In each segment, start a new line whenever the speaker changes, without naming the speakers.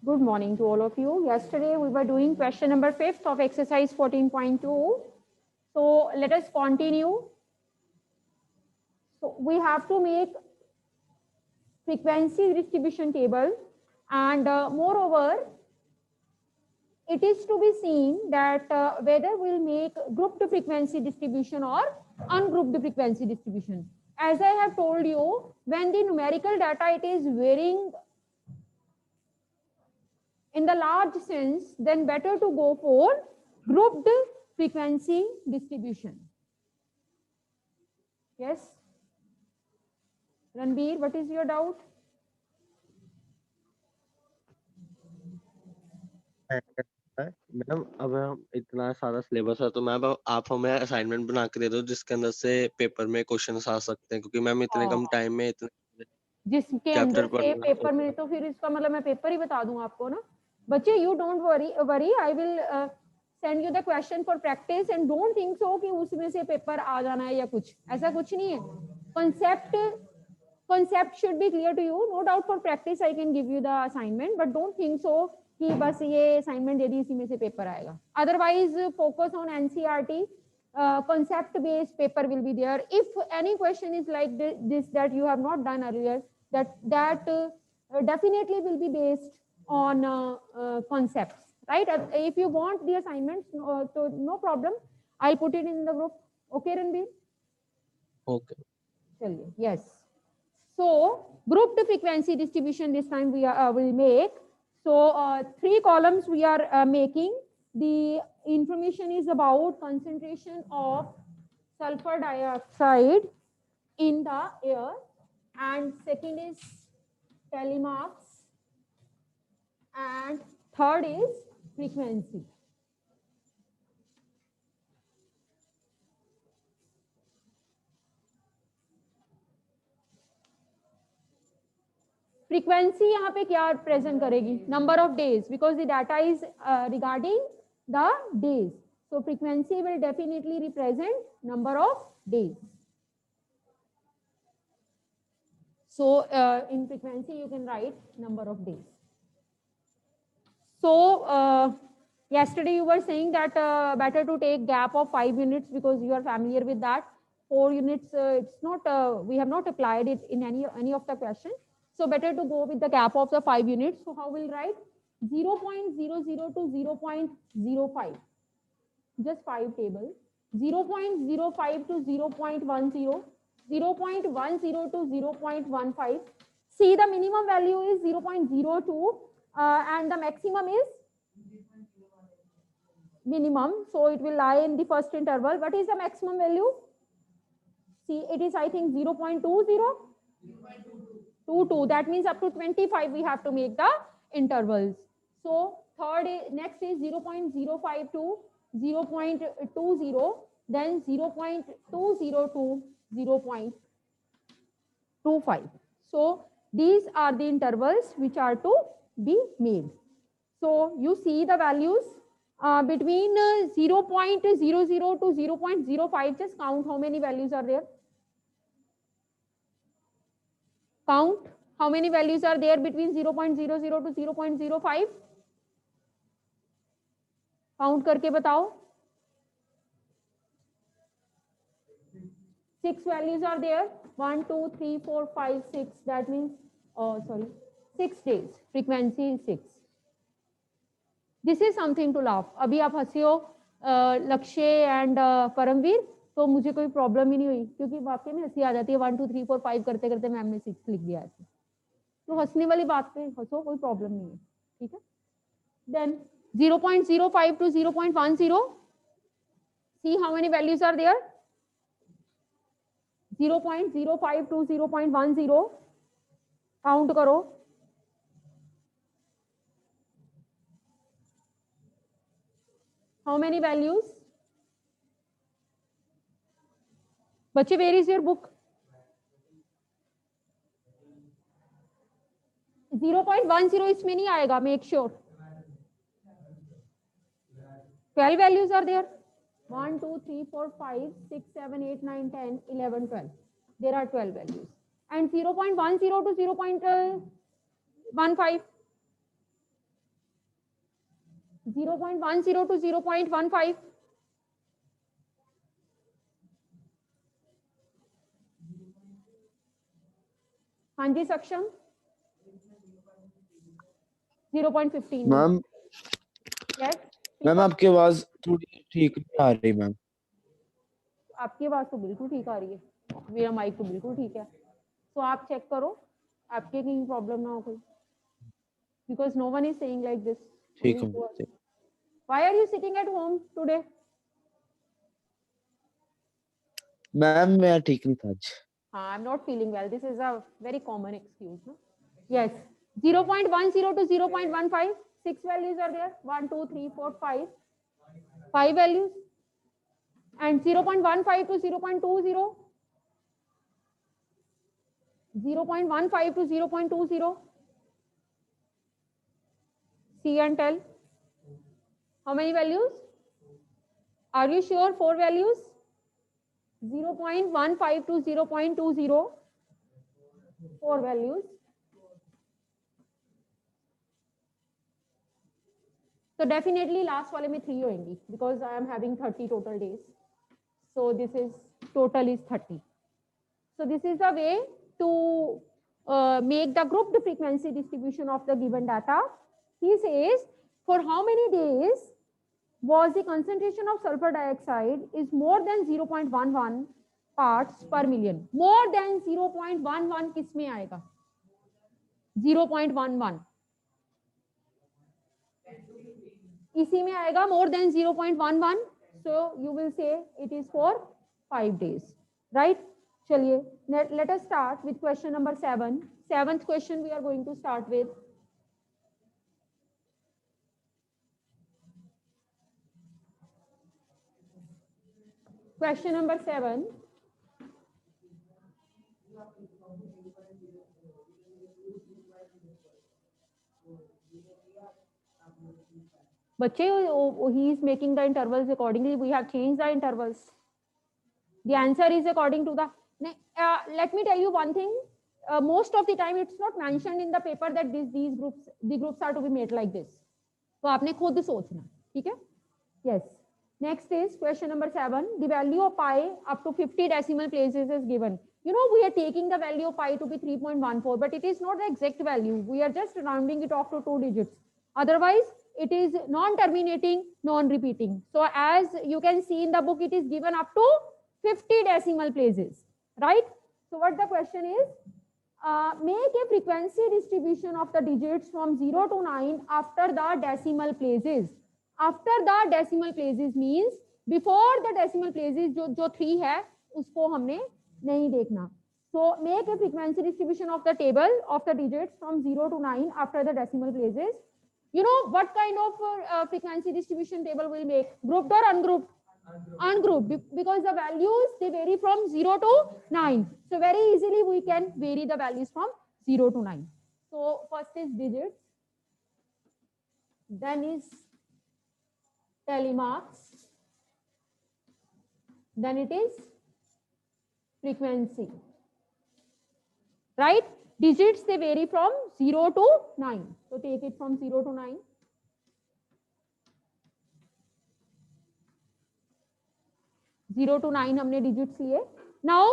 Good morning to all of you. Yesterday we were doing question number 5 of exercise 14.2. So let us continue. So we have to make frequency distribution table, and moreover it is to be seen that whether we'll make grouped frequency distribution or ungrouped frequency distribution. As I have told you, when the numerical data it is varying in the large sense, then better to go for grouped frequency distribution. Yes, Ranbir, what is your doubt?
Madam अब हम इतना सारा syllabus है तो ma'am आप हमें assignment बना के दे दो जिसके अंदर से पेपर में क्वेश्चन आ सकते हैं क्योंकि मैम इतने कम टाइम में इतने
जिसके अंदर
चैप्टर
से
पढ़ना
पेपर में, तो फिर इसका मतलब मैं पेपर ही बता दूं आपको ना बच्चे. You don't worry I will send you the question for practice and don't think so कि उसमें से पेपर आ जाना है या कुछ ऐसा कुछ नहीं है. concept should be clear to you. No doubt for practice I can give you the assignment, but don't think so कि बस ये assignment दे दी इसी में से पेपर आएगा. Otherwise focus on NCERT. Concept based paper will be there. If any question is like this that you have not done earlier, that definitely will be based on concepts, right? If you want the assignments, so no problem, I'll put it in the group. Okay, Ranbir?
Okay.
चलिए, yes. So grouped frequency distribution this time we will make. So 3 columns we are making. The information is about concentration of sulfur dioxide in the air, and second is telemarks, and third is frequency. Frequency यहाँ पे क्या present करेगी? Number of days, because the data is regarding the days. So frequency will definitely represent number of days. So in frequency you can write number of days. So yesterday you were saying that better to take gap of 5 units because you are familiar with that. 4 units, it's not, we have not applied it in any of the question. So better to go with the gap of the 5 units. So how we'll write? 0.00 to 0.05. Just 5 tables. 0.05 to 0.10, 0.10 to 0.15. See, the minimum value is 0.02 and the maximum is minimum. So it will lie in the first interval. What is the maximum value? See, it is, I think, 0.20. 22. That means up to 25 we have to make the intervals. So next is 0.05 to 0.20, then 0.20 to 0.25. So these are the intervals which are to be made. So you see the values between 0.00 to 0.05. Just count how many values are there. Count how many values are there between 0.00 to 0.05. Count करके बताओ. 6 values are there. 1 2 3 4 5 6. That means 6 days. Frequency is 6. This is something to laugh. अभी आप हंसी हो लक्ष्य and Paramvir, तो मुझे कोई प्रॉब्लम ही नहीं हुई क्योंकि वाकई में हंसी आ जाती है. 1 2 3 4 5 करते करते मैम ने 6 लिख दिया ऐसे. तो हंसने वाली बात पे हंसो, कोई प्रॉब्लम नहीं है. ठीक है. Then 0.05 to 0.10. See how many values are there. 0.05 to 0.10. Count करो. How many values? बच्चे, where is your book? 0.10 इसमें नहीं आएगा. Make sure 12 values are there. 1 2 3 4 5 6 7 8 9 10 11 12. There are 12 values. And 0.10 to 0.15. 0.10 to 0.15. हाँ जी सक्षम. 0.15.
Ma'am
Yes.
मैम आपकी आवाज थोड़ी ठीक नहीं आ रही मैम.
आपकी आवाज तो बिल्कुल ठीक आ रही है, मेरा माइक तो बिल्कुल ठीक है. तो आप चेक करो आपके कहीं प्रॉब्लम ना हो कोई, because no one is saying like this.
ठीक है.
Why are you sitting at home today?
Ma'am मैं ठीक नहीं था आज.
I'm not feeling well. This is a very common excuse. No? Yes. 0.10 to 0.15. 6 values are there. 1, 2, 3, 4, 5. 5 values. And 0.15 to 0.20. 0.15 to 0.20. See and tell. How many values? Are you sure? 4 values? 0.15 to 0.20. 4 values. So definitely last वाले में 3 होंगी because I am having 30 total days. So this is total is 30. So this is the way to make the grouped frequency distribution of the given data. He says for how many days was the concentration of sulfur dioxide is more than 0.11 parts per million. More than 0.11 किस में आएगा? 0.11 इसी में आएगा more than 0.11. So you will say it is for 5 days, right? चलिए, let us start with question number 7. 7th question we are going to start with. Question number 7. बच्चे, he is making the intervals accordingly. We have changed the intervals. The answer is according to the. Let me tell you one thing. Most of the time, it's not mentioned in the paper that the groups are to be made like this. तो आपने खुद सोचना, ठीक है? Yes. Next is question number 7. The value of pi up to 50 decimal places is given. You know, we are taking the value of pi to be 3.14, but it is not the exact value. We are just rounding it off to 2 digits. Otherwise, it is non-terminating, non-repeating. So as you can see in the book, it is given up to 50 decimal places, right? So what the question is, make a frequency distribution of the digits from 0 to 9 after the decimal places. After the decimal places means before the decimal places जो 3 है उसको हमने नहीं देखना. So make a frequency distribution of the table of the digits from 0 to 9 after the decimal places. You know what kind of frequency distribution table will make? Grouped or ungrouped? Ungrouped, because the values they vary from 0 to 9. So very easily we can vary the values from 0 to 9. So first is digits, then is telemarks, then it is frequency, right? Digits they vary from 0 to 9. So take it from 0 to 9. Zero to 9 हमने digits लिए. Now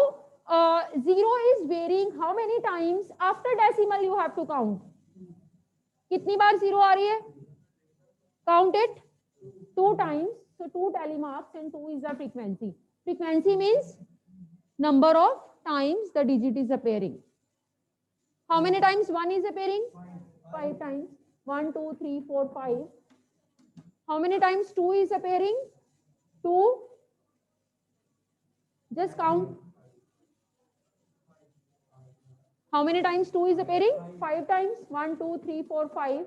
0 is varying how many times after decimal you have to count. कितनी बार 0 आ रही है? Count it 2 times. So 2 telemarks and 2 is the frequency. Frequency means number of times the digit is appearing. How many times 1 is appearing? 5 times. 1, 2, 3, 4, 5. How many times 2 is appearing? 2. Just count. How many times 2 is appearing? 5 times. 1, 2, 3, 4, 5.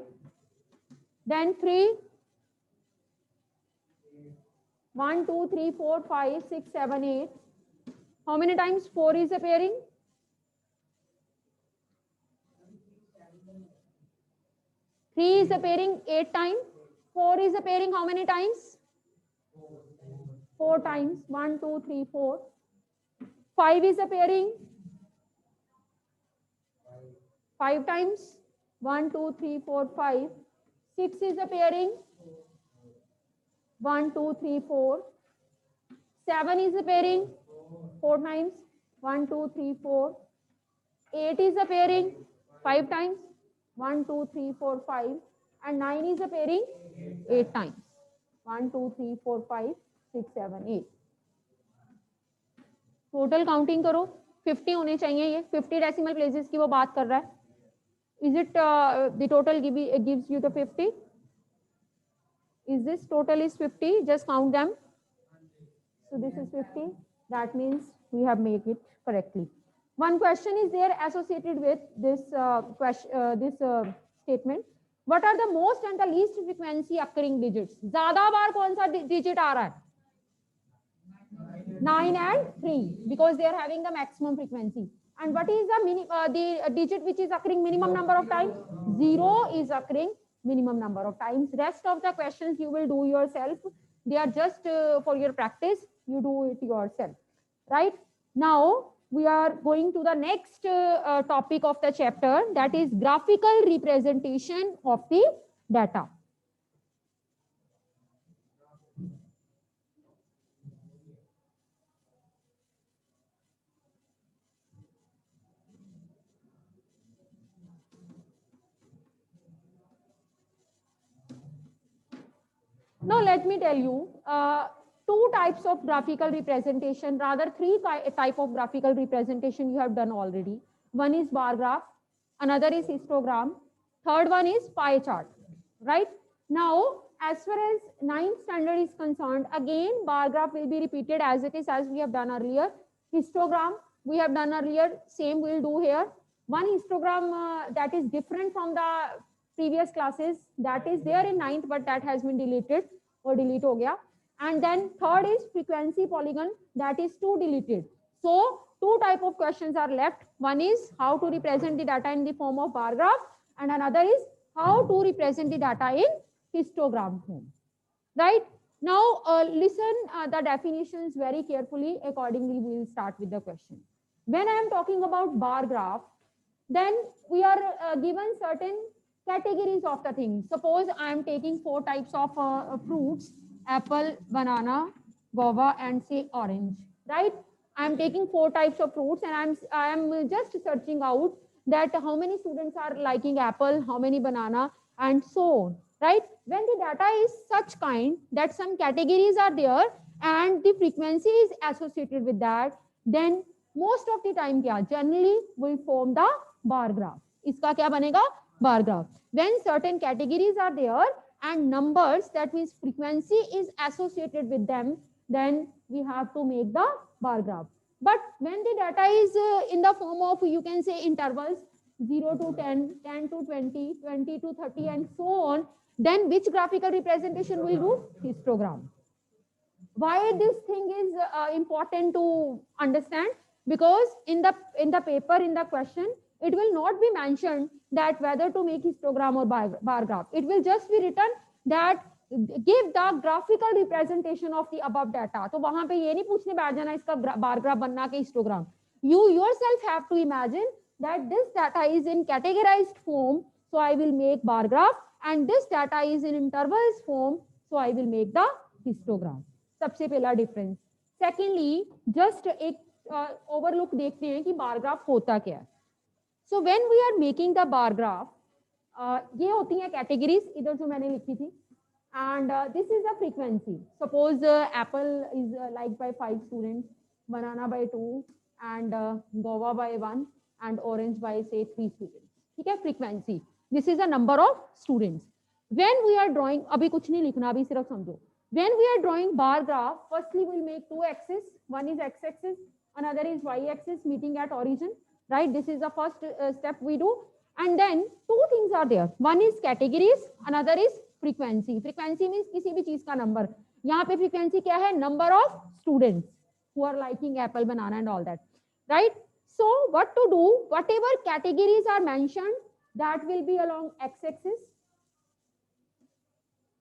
Then 3. 1, 2, 3, 4, 5, 6, 7, 8. How many times 4 is appearing? 3 is appearing 8 times. 4 is appearing how many times? 4 times. 1, 2, 3, 4. 5 is appearing 5 times. 1, 2, 3, 4, 5. 6 is appearing 1 2 3 4. 7 is appearing 4 times. 1 2 3 4. 8 is appearing 5 times. 1 2 3 4 5. And 9 is appearing 8 times. 1 2 3 4 5 6 7 8. Total counting करो, 50 होने चाहिए, ये 50 decimal places की वो बात कर रहा है. Is it the total gives you the 50? Is this total is 50? Just count them. So this is 50. That means we have made it correctly. One question is there associated with this statement. What are the most and the least frequency occurring digits? ज़्यादा बार कौन सा digit आ रहा है? 9 and 3, because they are having the maximum frequency. And what is the digit which is occurring minimum number of times? 0 is occurring minimum number of times. Rest of the questions you will do yourself. They are just for your practice. You do it yourself. Right? Now, we are going to the next topic of the chapter, that is graphical representation of the data. Now, let me tell you, two types of graphical representation, rather three type of graphical representation you have done already. One is bar graph, another is histogram, third one is pie chart, right? Now, as far as 9th standard is concerned, again, bar graph will be repeated as it is, as we have done earlier. Histogram, we have done earlier, same we'll do here. One histogram that is different from the previous classes, that is there in 9th, but that has been deleted or delete ho gaya. And then third is frequency polygon, that is too deleted. So two type of questions are left. One is how to represent the data in the form of bar graph, and another is how to represent the data in histogram form. Right? Now listen the definitions very carefully. Accordingly, we will start with the question. When I am talking about bar graph, then we are given certain categories of the thing. Suppose I am taking 4 types of fruits: apple, banana, guava, and say orange. Right? I am taking 4 types of fruits, and I am just searching out that how many students are liking apple, how many banana, and so on. Right? When the data is such kind that some categories are there and the frequency is associated with that, then most of the time kya generally will form the bar graph. Iska kya banega? Bar graph. When certain categories are there and numbers, that means frequency is associated with them, then we have to make the bar graph. But when the data is in the form of, you can say, intervals 0 to 10, 10 to 20, 20 to 30, and so on, then which graphical representation will do? Histogram. Why this thing is important to understand? Because in the paper, in the question, it will not be mentioned that whether to make histogram or bar graph. It will just be written that give the graphical representation of the above data. तो वहां पे ये नहीं पूछने बैठ जाना इसका bar graph बनना के histogram. You yourself have to imagine that this data is in categorized form, so I will make bar graph, and this data is in intervals form, so I will make the histogram. सबसे पहला difference. Secondly, just एक overlook देखते हैं कि bar graph होता क्या है. So when we are making the bar graph, ये होती हैं categories, इधर जो मैंने लिखी थी, and this is the frequency. Suppose apple is liked by 5 students, banana by 2, and guava by 1, and orange by say 3 students. ठीक है, frequency. This is the number of students. When we are drawing, अभी कुछ नहीं लिखना, अभी सिर्फ समझो. When we are drawing bar graph, firstly we'll make 2 axes. One is x-axis, another is y-axis meeting at origin. Right? This is the first step we do. And then 2 things are there. One is categories, another is frequency. Frequency means किसी भी चीज का number. यहाँ पे frequency क्या है? Number of students who are liking apple, banana, and all that. Right? So what to do? Whatever categories are mentioned, that will be along x-axis.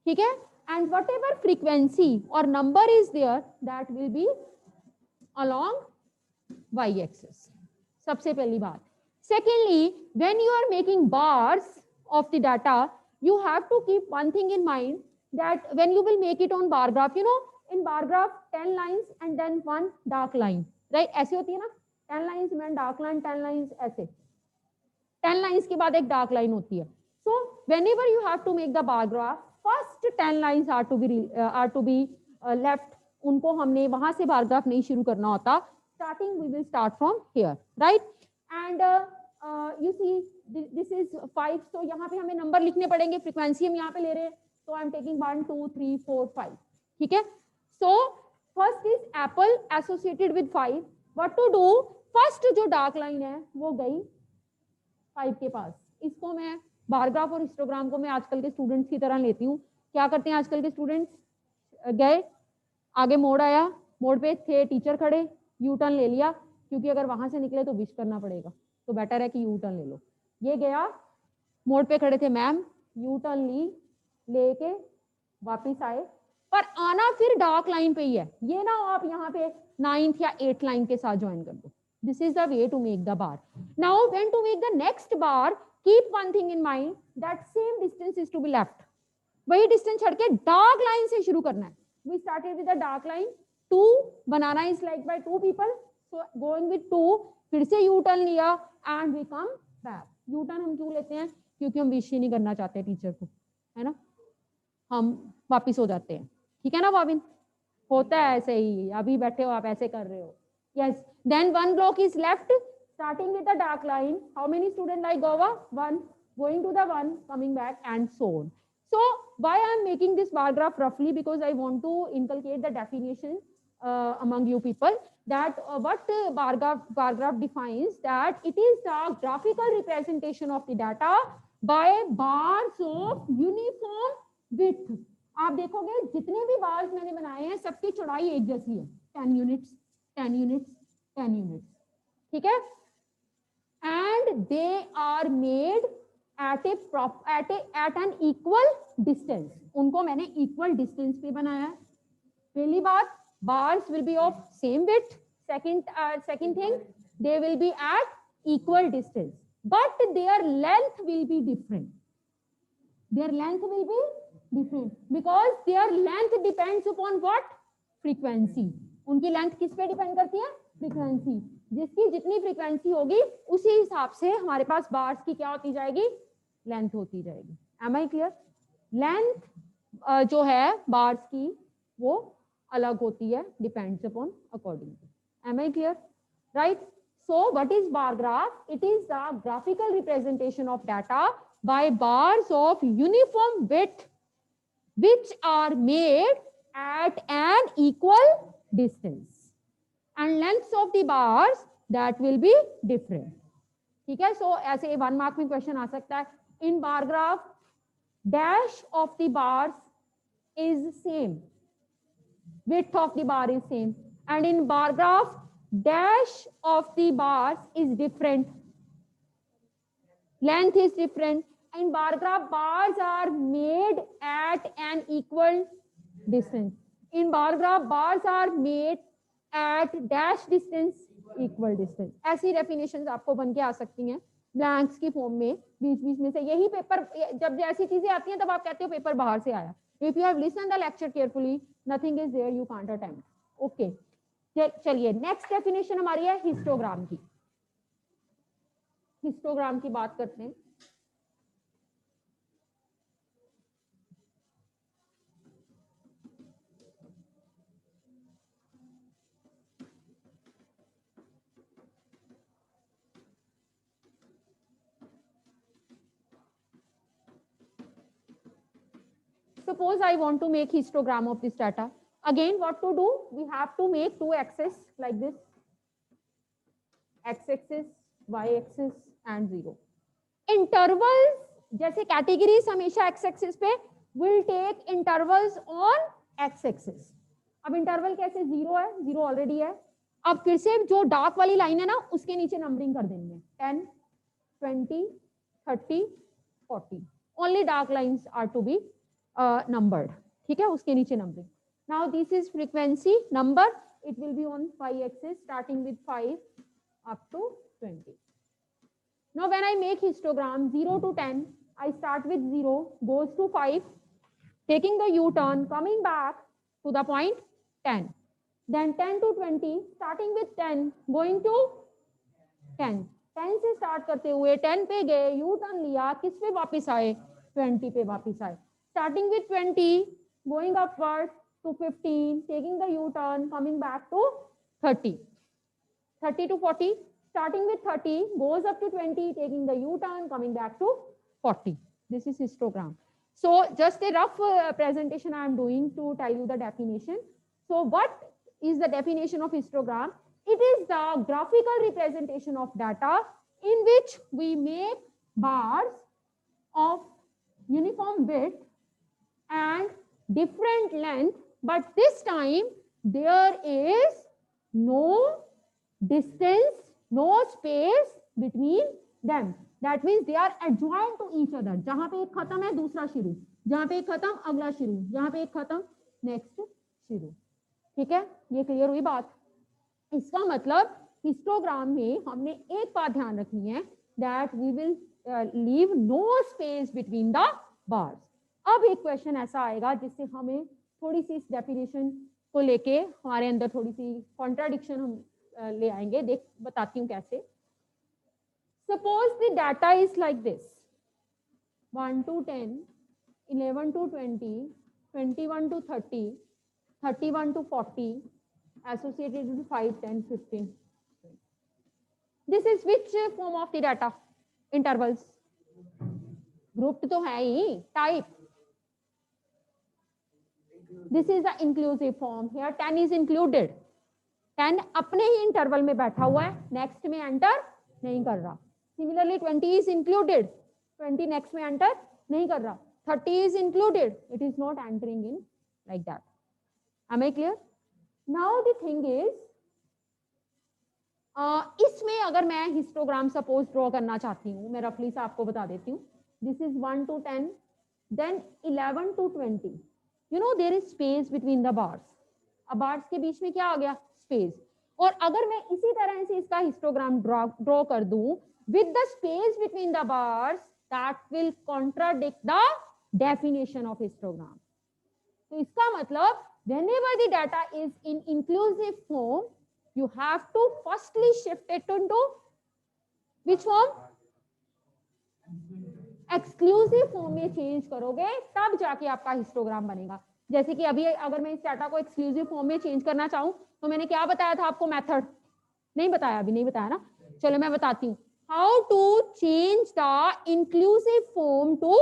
ठीक है? And whatever frequency or number is there, that will be along y-axis. सबसे पहली बात. Secondly, when you are making bars of the data, you have to keep one thing in mind that when you will make it on bar graph, you know, in bar graph 10 lines and then one dark line, right? ऐसे होती है ना, 10 lines में dark line, 10 lines ऐसे, 10 lines के बाद एक dark line होती है. So whenever you have to make the bar graph, first 10 lines are to be left. उनको हमने वहां से bar graph नहीं शुरू करना होता. Starting we will start from here, right? And you see this is 5. So यहाँ पे हमें नंबर लिखने पड़ेंगे. फ्रीक्वेंसी हम यहाँ पे ले रहे हैं, so I'm taking 1 2 3 4 5. ठीक है. So first is apple associated with 5. What to do? First जो dark line है वो गई 5 के पास. इसको मैं बार ग्राफ और हिस्टोग्राम को मैं आजकल के स्टूडेंट्स की तरह लेती हूँ. क्या करते हैं आजकल के स्टूडेंट्स? गए, आगे मोड़ आया, मोड़ पे थे टीचर खड़े, यू टर्न ले लिया, क्योंकि अगर वहां से निकले तो विश करना पड़ेगा, तो बेटर है कि यू टर्न ले लो. ये गया, मोड़ पे खड़े थे मैम, यू टर्न ली, लेके वापिस आए, पर आना फिर डार्क लाइन पे ही है. ये ना आप यहाँ पे 9th या 8th लाइन के साथ ज्वाइन कर दो. This is the way to make the bar. Now when to make the next bar, keep one thing in mind, that same distance is to be left. वही distance छोड़ के dark line से शुरू करना है. We started with the dark line. 2 banana is like by 2 people. So going with 2, फिर से U turn लिया and we come back. U turn हम क्यों लेते हैं? क्योंकि हम विश ही नहीं करना चाहते टीचर को, है ना, हम वापिस हो जाते हैं. ठीक है ना बाबिन? होता है ऐसे ही. अभी बैठे हो आप, ऐसे कर रहे हो. Yes. Then one block is left, starting with the dark line. How many students like Goa? 1. Going to the 1, coming back, and so on. So why I am making this bar graph roughly? Because I want to inculcate the definition among you people, that what bar graph defines, that it is the graphical representation of the data by bars of uniform width. आप देखोगे जितने भी bars मैंने बनाए हैं सबकी चौड़ाई एक जैसी है, 10 units, 10 units, 10 units. ठीक है. And they are made at an equal distance. उनको मैंने equal distance पे बनाया है. पहली बात, bars will be of same width. Second thing, they will be at equal distance, but their length will be different. Their length will be different because their length depends upon what? Frequency. उनकी length किस पे depend करती है? Frequency. जिसकी जितनी frequency होगी उसी हिसाब से हमारे पास बार्स की क्या होती जाएगी? लेंथ होती जाएगी. M I clear? लेंथ जो है बार्स की वो अलग होती है, depends upon according. Am I clear? Right. So what is bar graph? It is the graphical representation of data by bars of uniform width which are made at an equal distance, and lengths of the bars that will be different. ठीक है. So ऐसे 1 mark में question आ सकता है. In bar graph, dash of the bars is same, width of the bar is same, and in bar graph dash of the bars is different, length is different. In bar graph, bars are made at an equal distance. In bar graph, bars are made at dash distance, equal distance. ऐसी definitions आपको बन के आ सकती हैं blanks की form में, बीच बीच में से. यही पेपर जब ऐसी चीजें आती हैं तब आप कहते हो पेपर बाहर से आया. If you have listened the lecture carefully, nothing is there, you can't attempt. Okay. चलिए नेक्स्ट डेफिनेशन हमारी है हिस्टोग्राम की. हिस्टोग्राम की बात करते हैं. Suppose I want to make histogram of this data. Again, what to do? We have to make 2 axes like this, x-axis, y-axis and 0. Intervals, जैसे categories हमेशा x-axis पे, will take intervals on x-axis. अब interval कैसे? 0 है, 0 already है. अब फिर से जो डार्क वाली लाइन है ना उसके नीचे नंबरिंग कर देनी है. 10, 20, 30, 40. Only dark lines are to be numbered. ठीक है, उसके नीचे numbering. Now this is frequency number. It will be on y-axis starting with 5 up to 20. Now when I make histogram 0 to 10, I start with 0, goes to 5, taking the U-turn, coming back to the point 10. Then 10 to 20, starting with 10, going to 10. 10 से start करते हुए 10 पे गए, U turn लिया, किस पे वापस आए? 20 पे वापस आए. Starting with 20, going upward to 15, taking the U turn, coming back to 30. 30 to 40, starting with 30, goes up to 20, taking the U turn, coming back to 40. This is histogram. So just a rough presentation I am doing to tell you the definition. So what is the definition of histogram? It is the graphical representation of data in which we make bars of uniform width and different length, but this time there is no distance, no space between them. That means they are adjoined to each other. जहां पे एक खत्म है दूसरा शुरू, जहां पे एक खत्म अगला शुरू, जहां पे एक खत्म नेक्स्ट शुरू. ठीक है, ये क्लियर हुई बात. इसका मतलब हिस्टोग्राम में हमने एक बात ध्यान रखनी है, that we will leave no space between the bars. अब एक क्वेश्चन ऐसा आएगा जिससे हमें थोड़ी सी इस डेफिनेशन को लेके हमारे अंदर थोड़ी सी कॉन्ट्राडिक्शन हम ले आएंगे. देख बताती हूँ कैसे. Suppose the data is like this: 1 to 10, 11 to 20, 21 to 30, 31 to 40, associated with 5, 10, 15. This is which form of the data? Intervals. Grouped तो है ही. Type. This is the inclusive form. Here 10 is included. 10 अपने ही इंटरवल में बैठा हुआ है, next में enter नहीं कर रहा. Similarly 20 is included. 20 नेक्स्ट में एंटर नहीं कर रहा. 30 is included. It is not entering in like that. Am I clear? Now the thing is, इसमें अगर मैं हिस्टोग्राम सपोज ड्रॉ करना चाहती हूँ, मैं रफली से आपको बता देती हूँ. This is 1 to 10, then 11 to 20. You know there is space between the bars. अब बार्स के बीच में क्या आ गया? स्पेस. और अगर मैं इसी तरह से इसका हिस्टोग्राम ड्रॉ कर दूं with the space between the bars, that will contradict the definition of histogram. तो इसका मतलब whenever the data is in inclusive form, you have to firstly shift it into which form? Exclusive form में change करोगे तब जाके आपका histogram बनेगा. जैसे कि अभी अगर मैं इस डाटा को एक्सक्लूसिव फॉर्म में चेंज करना चाहूं तो मैंने क्या बताया था आपको? मेथड नहीं बताया, अभी नहीं बताया ना. चलो मैं बताती हूँ how to change the inclusive form to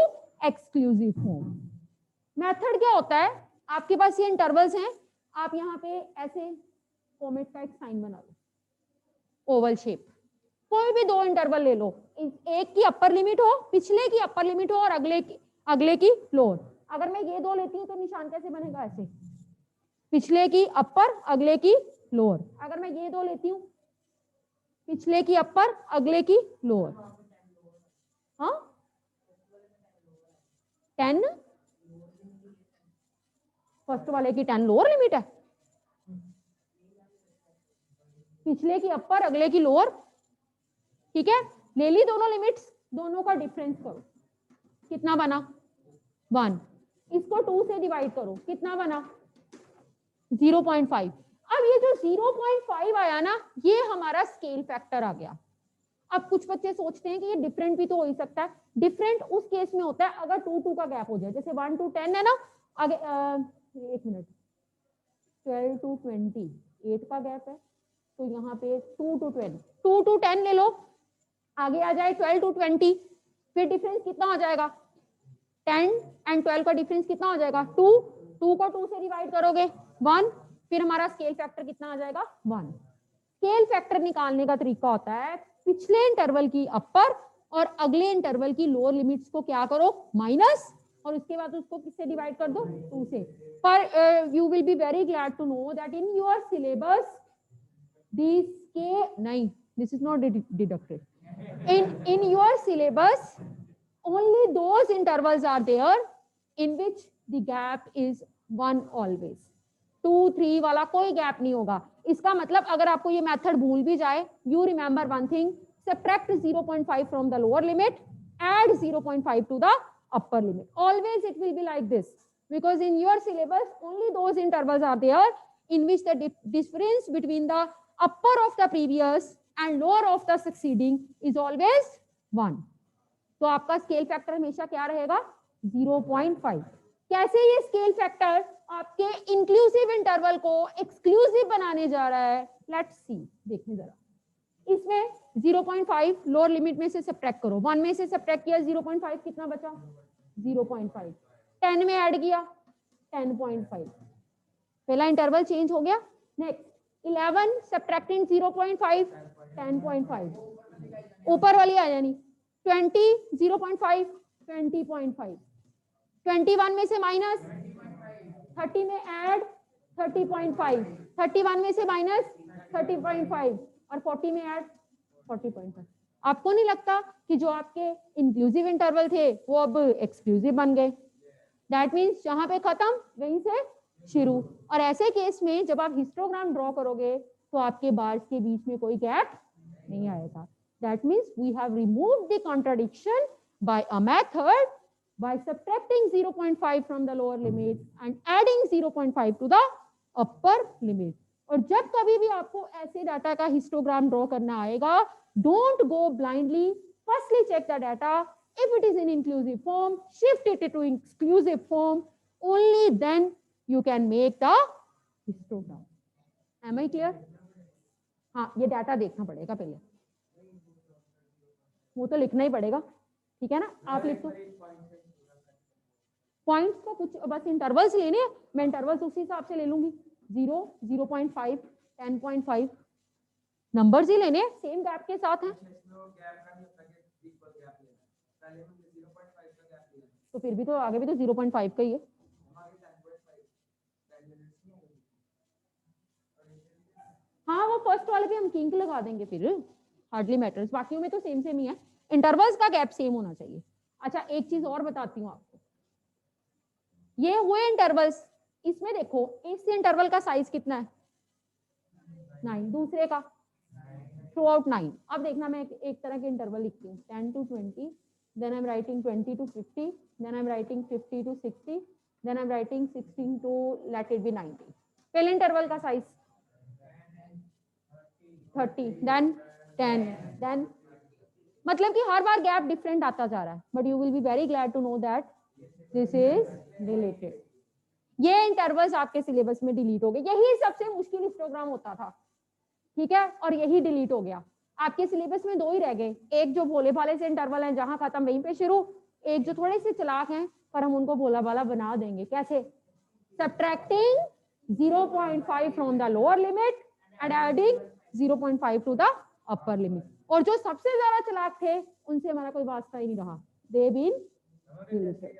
exclusive form. Method क्या होता है? आपके पास ये इंटरवल्स हैं, आप यहाँ पे ऐसे फॉर्मेट का एक साइन बना लो, ओवल शेप. कोई भी दो इंटरवल ले लो, एक की अपर लिमिट हो, पिछले की अपर लिमिट हो और अगले की लोअर. अगर मैं ये दो लेती हूँ तो निशान कैसे बनेगा? ऐसे, पिछले की अपर अगले की लोअर. अगर मैं ये दो लेती हूँ, पिछले की अपर अगले की लोअर. हाँ 10, फर्स्ट वाले की 10 लोअर लिमिट है, पिछले की अपर अगले की लोअर. ठीक है, ले ली दोनों लिमिट्स, दोनों का डिफरेंस करो, कितना बना? 1. इसको 2 से डिवाइड करो, कितना बना? 0.5. अब ये जो 0.5 आया ना, ये हमारा स्केल फैक्टर आ गया. अब कुछ बच्चे सोचते हैं कि ये डिफरेंट भी तो हो ही सकता है. डिफरेंट उस केस में होता है अगर 2 का गैप हो जाए. जैसे 1 to 10 है ना, आगे एक मिनट, 12 to 20 8 का गैप है, तो यहाँ पे 2 to 10, 2 to 10 ले लो, आगे आ जाए 12 to 20, फिर डिफरेंस कितना हो जाएगा? 10 and 12 का डिफरेंस कितना हो जाएगा? 2. 2 को 2 से डिवाइड करोगे 1, फिर हमारा स्केल फैक्टर कितना आ जाएगा? 1. स्केल फैक्टर निकालने का तरीका होता है पिछले इंटरवल की अपर और अगले इंटरवल की लोअर लिमिट्स को क्या करो? माइनस, और उसके बाद उसको किससे डिवाइड कर दो? 2 से. पर you will be very glad to know that in your syllabus this is not deducted. In your syllabus, only those intervals are there in which the gap is 1 always. 2, 3 वाला कोई गैप नहीं होगा. इसका मतलब अगर आपको ये मेथड भूल भी जाए, you remember one thing: subtract 0.5 from the lower limit, add 0.5 to the upper limit. Always it will be like this. because in your syllabus only those intervals are there in which the difference between the upper of the previous and lower of the succeeding is always 1. तो आपका scale factor हमेशा क्या रहेगा 0.5. कैसे ये scale factor आपके inclusive interval को exclusive बनाने जा रहा है, लेट्स सी, देखिए जरा. इसमें 0.5 लोअर लिमिट में से सब्ट्रैक्ट करो. 1 में से सब्ट्रैक्ट किया 0.5, कितना बचा 0.5. 10 में ऐड किया 10.5. पहला इंटरवल चेंज हो गया. Next 11 subtracting 0.5 10.5. ऊपर वाली आ जानी 20 0.5 20.5. 21 में से माइनस 30 में ऐड 30.5. 31 में से माइनस 30.5 और 40 में ऐड 40.5. आपको नहीं लगता कि जो आपके इंक्लूसिव इंटरवल थे वो अब एक्सक्लूसिव बन गए? दैट मीन्स जहां पे खत्म वहीं से शुरू. और ऐसे केस में जब आप हिस्टोग्राम ड्रॉ करोगे तो आपके बार्स के बीच में कोई गैप नहीं आएगा. That means we have removed the contradiction by a method by subtracting 0.5 from the lower limit and adding 0.5 to the upper limit. और जब कभी भी आपको ऐसे डाटा का हिस्टोग्राम ड्रॉ करना आएगा, don't go blindly. Firstly check the data. If it is in inclusive form, shift it to exclusive form. Only then you can make the histogram. Am I clear? हाँ, ये data देखना पड़ेगा पहले, वो तो लिखना ही पड़ेगा, ठीक है ना. आप लिख दो पॉइंट्स को, कुछ बस इंटरवल्स लेने हैं, मैं इंटरवल्स उसी हिसाब से ले लूंगी. 0 0.5 10.5 नंबर्स ही लेने हैं, सेम गैप के साथ हैं. तो फिर भी तो आगे भी तो 0.5 का ही है. हाँ, वो फर्स्ट वाले पे हम किंक लगा देंगे, फिर हार्डली मैटर्स. बाकियों में तो सेम सेम ही है, इंटरवल्स का गैप सेम होना चाहिए. अच्छा, एक चीज और बताती हूँ आपको. ये हुए इंटरवल्स, इसमें देखो इस इंटरवल का साइज कितना है 9, दूसरे का थ्रू आउट 9. अब देखना, मैं एक तरह के इंटरवल लिखती हूँ 10 to 20, then I'm writing 20 to 50, then I'm writing 50 to 60, then I'm writing 16 to let it be 90. पहले इंटरवल का साइज 30, then 10, then मतलब कि हर बार गैप डिफरेंट आता जा रहा है. But you will be very glad to know that this is related. ये intervals आपके सिलेबस में डिलीट हो गए. यही सबसे मुश्किल हिस्टोग्राम होता था, ठीक है, और यही डिलीट हो गया. आपके सिलेबस में 2 ही रह गए. एक जो भोले भाले से इंटरवल है, जहां खत्म वहीं पे शुरू. एक जो थोड़े से चालाक हैं, पर हम उनको भोला भाला बना देंगे. कैसे? Subtracting 0.5 from the lower limit and adding 0.5 to the upper limit. और जो सबसे ज्यादा चालाक थे उनसे हमारा कोई वास्ता ही नहीं रहा. They been deleted.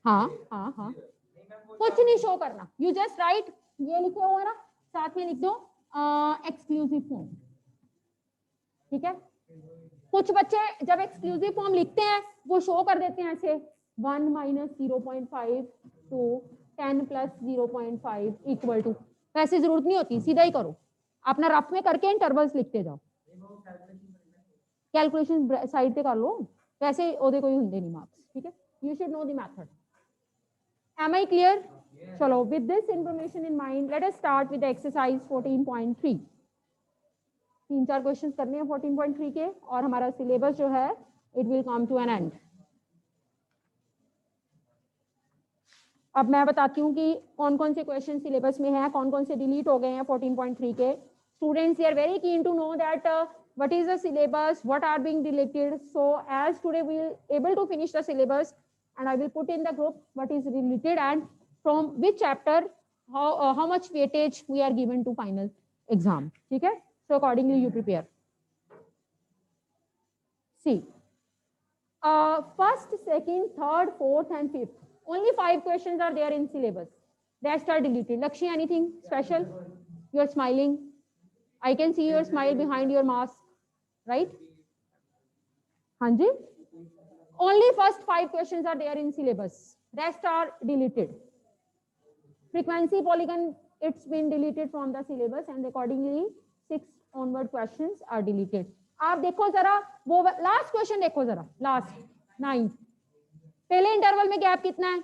हाँ हाँ हाँ, कुछ नहीं शो करना. यू जस्ट राइट, ये लिखे हुआ ना, साथ में लिख दो एक्सक्लूसिव फॉर्म. ठीक है. कुछ बच्चे जब एक्सक्लूसिव फॉर्म लिखते हैं वो शो कर देते हैं ऐसे 1 minus 0.5 to 10 plus 0.5 equal to. वैसे जरूरत नहीं होती, सीधा ही करो. अपना रफ में करके इंटरवल्स लिखते जाओ. कैलकुलेशन साइड पे कर लो, वैसे ओदे कोई होंगे नहीं मार्क्स. ठीक है, you should know the method. Am I clear? चलो, with this information in mind, let us start with the exercise 14.3. 3-4 questions करने हैं 14.3 के, और हमारा सिलेबस जो है it will come to an end. अब मैं बताती हूँ कि कौन कौन से क्वेश्चन सिलेबस में हैं, कौन कौन से डिलीट हो गए हैं 14.3 के. Students, they are very keen to know that what is the syllabus, what are being deleted. So as today we will able to finish the syllabus, and I will put in the group what is deleted and from which chapter how much weightage we are given to final exam. ठीक है, so accordingly you prepare. See, first, second, third, fourth and fifth, only 5 questions are there in syllabus. Rest are deleted. Lakshmi, anything special? You are smiling. I can see your smile behind your mask, right? Hanji? Only first 5 questions are there in syllabus. Rest are deleted. Frequency polygon, it's been deleted from the syllabus, and accordingly 6 onward questions are deleted. आप देखो जरा वो last question देखो जरा, last 9. पहले interval में gap कितना है,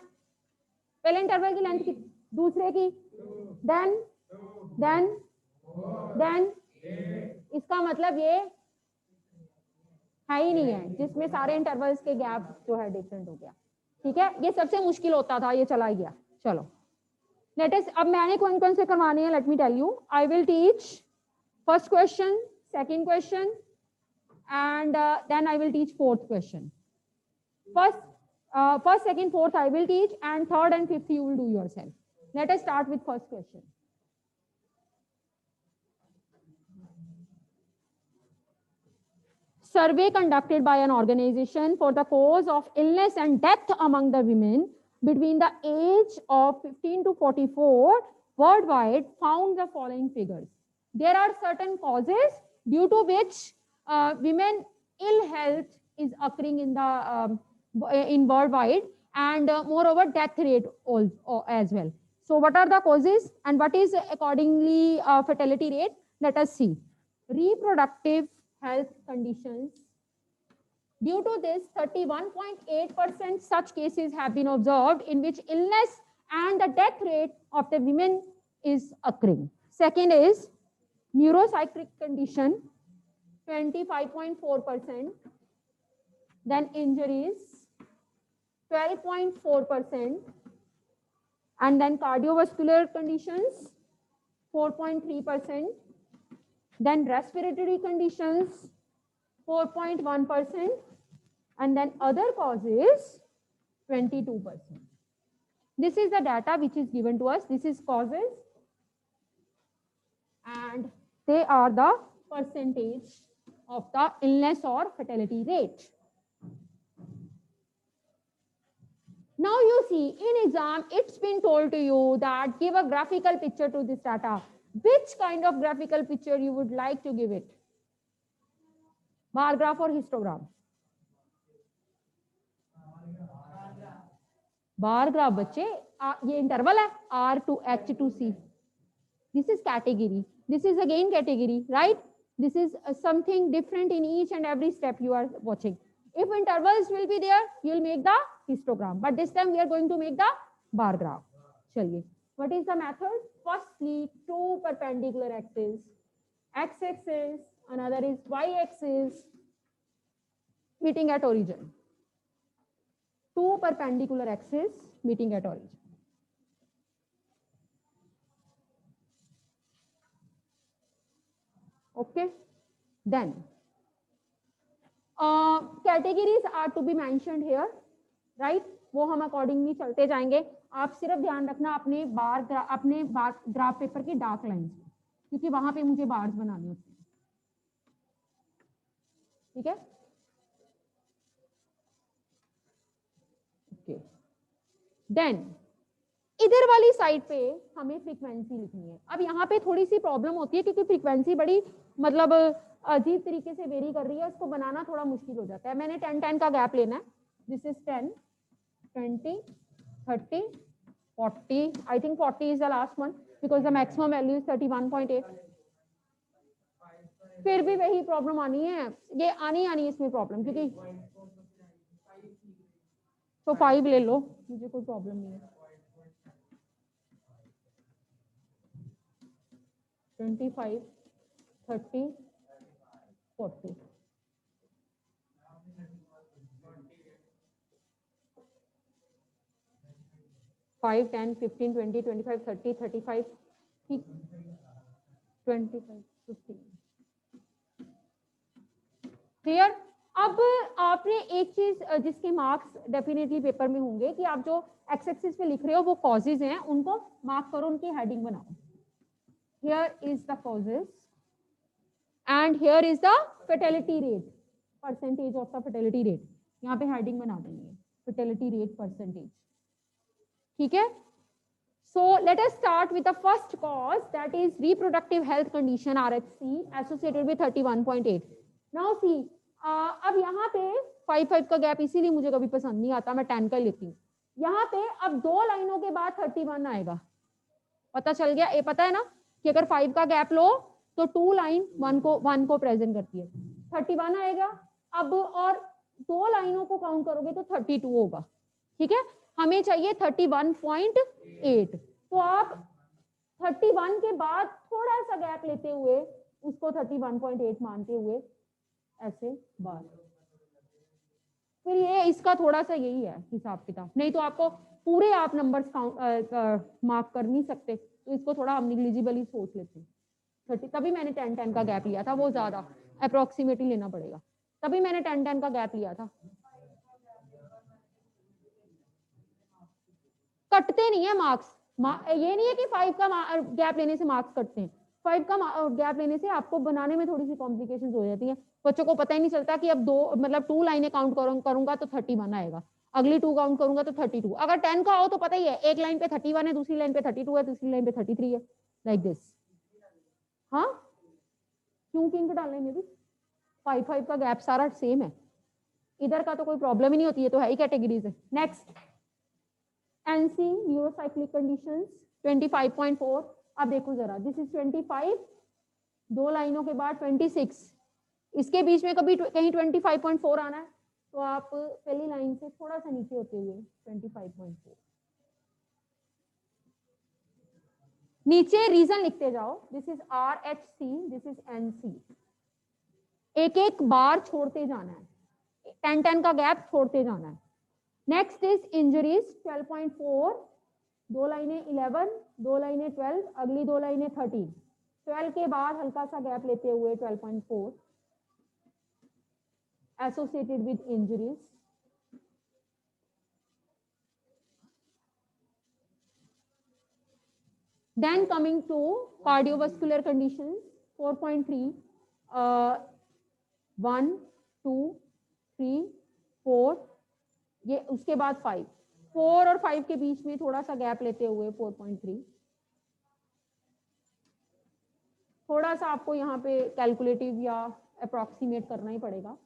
पहले इंटरवल की लेंथ कितनी, दूसरे की, देन इसका मतलब ये है ही नहीं है जिसमें सारे इंटरवल्स के गैप जो है डिफरेंट हो गया। ठीक है, ये सबसे मुश्किल होता था, ये चला गया। चलो लेट अस, अब मैंने कौन कौन से करवाने हैं, let me tell you. I will teach first question, second question and then I will teach fourth question. First, second, fourth I will teach, and third and fifth you will do yourself. Let us start with first question. Survey conducted by an organization for the cause of illness and death among the women between the age of 15 to 44 worldwide found the following figures. There are certain causes due to which women ill health is occurring in the in worldwide, and moreover death rate also as well. So what are the causes and what is accordingly fertility rate? Let us see. Reproductive health conditions. Due to this, 31.8% such cases have been observed in which illness and the death rate of the women is occurring. Second is neuropsychiatric condition, 25.4%. Then injuries, 12.4%. And then cardiovascular conditions, 4.3%. Then respiratory conditions, 4.1%. And then other causes, 22%. This is the data which is given to us. This is causes, and they are the percentage of the illness or fertility rate. Now you see, in exam, it's been told to you that give a graphical picture to this data. Which kind of graphical picture you would like to give it? Bar graph or histogram? Bar graph, बच्चे, ये interval है R to H to C. This is category. This is again category, right? This is something different in each and every step you are watching. If intervals will be there, you will make the histogram. But this time we are going to make the bar graph. Chaliye. What is the method? Firstly, two perpendicular axes. X-axis, another is Y-axis, meeting at origin. Two perpendicular axes meeting at origin. Okay, then categories are to be mentioned here, right? वो हम accordingly चलते जाएंगे. आप सिर्फ ध्यान रखना अपने bar graph paper की डार्क लाइंस, क्योंकि वहां पे मुझे बार्स बनाने होते हैं. ठीक है, ओके. देन इधर वाली साइड पे हमें फ्रीक्वेंसी लिखनी है. अब यहाँ पे थोड़ी सी प्रॉब्लम होती है क्योंकि फ्रीक्वेंसी बड़ी मतलब अजीब तरीके से वेरी कर रही है, उसको बनाना थोड़ा मुश्किल हो जाता है. मैंने 10-10 का गैप लेना है. This is 10, 20, 30, 40. I think 40 is the last one because the maximum value is 31.8. फिर भी वही प्रॉब्लम आनी है, ये आनी इसमें प्रॉब्लम, क्योंकि तो 5 ले लो, मुझे कोई प्रॉब्लम नहीं है. 25, 30, 40. Five, 10, 15, 20, 25, 30, 35, 25, 15. क्लियर? अब आपने एक चीज जिसके मार्क्स डेफिनेटली पेपर में होंगे कि आप जो एक्स एक्सिस पे लिख रहे हो वो कॉजेज हैं, उनको मार्क करो, उनकी हेडिंग बनाओ. Here is the causes and here is the fertility rate, percentage of the fertility rate. यहाँ पे हेडिंग बना देंगे fertility rate percentage. ठीक है? So let us start with the first cause, that is reproductive health condition RHC associated with 31.8. Now see, अब यहाँ पे 5 का गैप इसीलिए मुझे कभी पसंद नहीं आता, मैं 10 का लेती हूँ. यहाँ पे अब 2 लाइनों के बाद 31 आएगा. पता चल गया? ये पता है ना कि अगर 5 का गैप लो तो 2 लाइन 1 को प्रेजेंट करती है. 31 आएगा. अब और 2 लाइनों को काउंट करोगे तो 32 होगा. ठीक है, हमें चाहिए 31.8। तो आप 31 के बाद थोड़ा सा गैप लेते हुए उसको 31.8 मानते हुए ऐसे बार, फिर ये इसका थोड़ा सा यही है हिसाब किताब, नहीं तो आपको पूरे आप नंबर्स मार्क कर नहीं सकते, तो इसको थोड़ा हम निग्लिजिबली सोच लेते हैं 30। तभी मैंने 10-10 का गैप लिया था, वो ज्यादा अप्रोक्सीमेटली लेना पड़ेगा, तभी मैंने 10-10 का गैप लिया था। कटते नहीं है मार्क्स, ये नहीं है कि 5 का गैप लेने से मार्क्स कटते हैं। 5 का गैप लेने से आपको बनाने में थोड़ी सी कॉम्प्लिकेशंस हो जाती है, बच्चों को पता ही नहीं चलता कि अब 2 मतलब 2 लाइनें काउंट करूंगा तो 31 आएगा, अगली 2 काउंट करूंगा तो 32। अगर 10 का हो तो पता ही है, एक लाइन पे 31 है, दूसरी लाइन पे 32 है, तीसरी लाइन पे 33 है, लाइक दिस। हाँ, क्यों किंग डालने में भी 5-5 का गैप सारा सेम है, इधर का तो कोई प्रॉब्लम ही नहीं होती है, तो है ही कैटेगरीज है। Next NC neurocyclic conditions 25.4। अब देखो जरा, दिस इज 25, 2 लाइनों के बाद 26, इसके बीच में कभी कहीं 25.4 आना है, तो आप पहली लाइन से थोड़ा सा नीचे होते हुए 25.4 नीचे रीजन लिखते जाओ। This is RHC, this is NC, एक एक बार छोड़ते जाना है, 10-10 का गैप छोड़ते जाना है। नेक्स्ट इज इंजरीज 12.4, 2 लाइनें 11, 2 लाइनें 12, अगली 2 लाइनें 13, 12 के बाद हल्का सा गैप लेते हुए 12.4 associated with injuries. Then coming to cardiovascular conditions 4.3, 1, 2, 3, 4, ये उसके बाद 5, 4 और 5 के बीच में थोड़ा सा गैप लेते हुए 4.3। थोड़ा सा आपको यहाँ पे कैलकुलेटिव या अप्रोक्सीमेट करना ही पड़ेगा।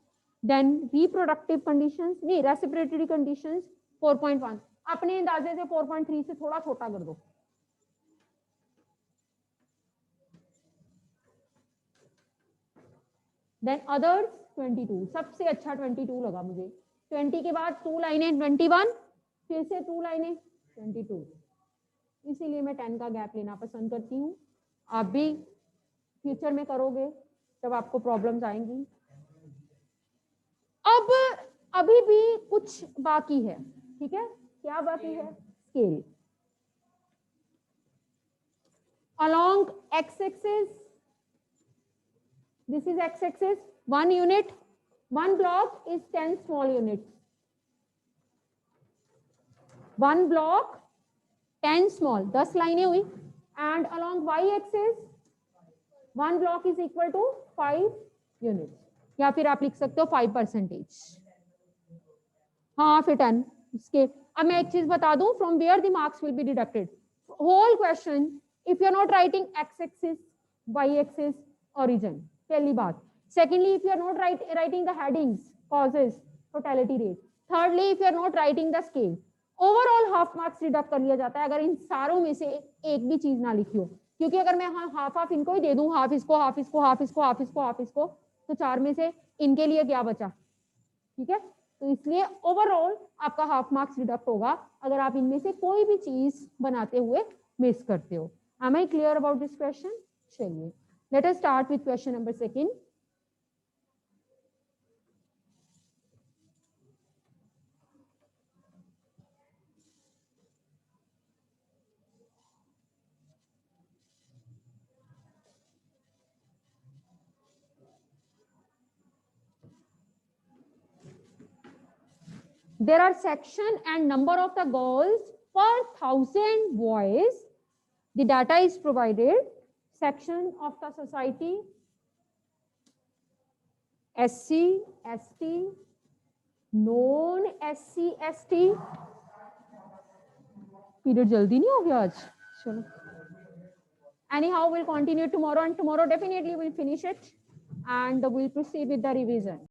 देन रिप्रोडक्टिव कंडीशंस, नहीं रेस्पिरेटरी कंडीशंस 4.1, अपने अंदाजे से 4.3 से थोड़ा छोटा कर दो। देन अदर्स 22, सबसे अच्छा 22 लगा मुझे। 20 के बाद 2 लाइनें 21, फिर से 2 लाइनें 22, इसीलिए मैं 10 का गैप लेना पसंद करती हूँ। आप भी फ्यूचर में करोगे जब आपको प्रॉब्लम्स आएंगी। अब अभी भी कुछ बाकी है, ठीक है, क्या बाकी है? Scale along x-axis, this is x-axis, 1 unit, 1 block is 10 small units, 1 block 10 small, 10 लाइनें हुई, and along y-axis 1 block is equal to 5 units, या फिर आप लिख सकते हो 5%। हाँ फिर 10 स्केल। अब मैं एक चीज बता दूं, from where the marks will be deducted, whole question if you are not writing x-axis, y-axis, origin, पहली बात। Secondly, if you are not writing the headings, causes, totality rate. Thirdly, if you are not writing the scale, overall half marks deduct कर लिया जाता है अगर इन सारों में से एक भी चीज ना लिखी हो, क्योंकि अगर मैं हाफ इनको ही दे दूं, हाफ इसको, हाफ इसको, हाफ इसको, हाफ इसको, हाफ इसको, तो 4 में से इनके लिए क्या बचा? ठीक है, तो इसलिए ओवरऑल आपका हाफ मार्क्स डिडक्ट होगा अगर आप इनमें से कोई भी चीज बनाते हुए मिस करते हो। Am I clear about this question? चलिए, let us start with question number 2. There are section and number of the girls per 1000 boys. The data is provided. Section of the society, SC, ST, non-SC, ST. Period जल्दी नहीं हो गया आज? चलो. Anyhow, we'll continue tomorrow, and tomorrow definitely we'll finish it and we'll proceed with the revision.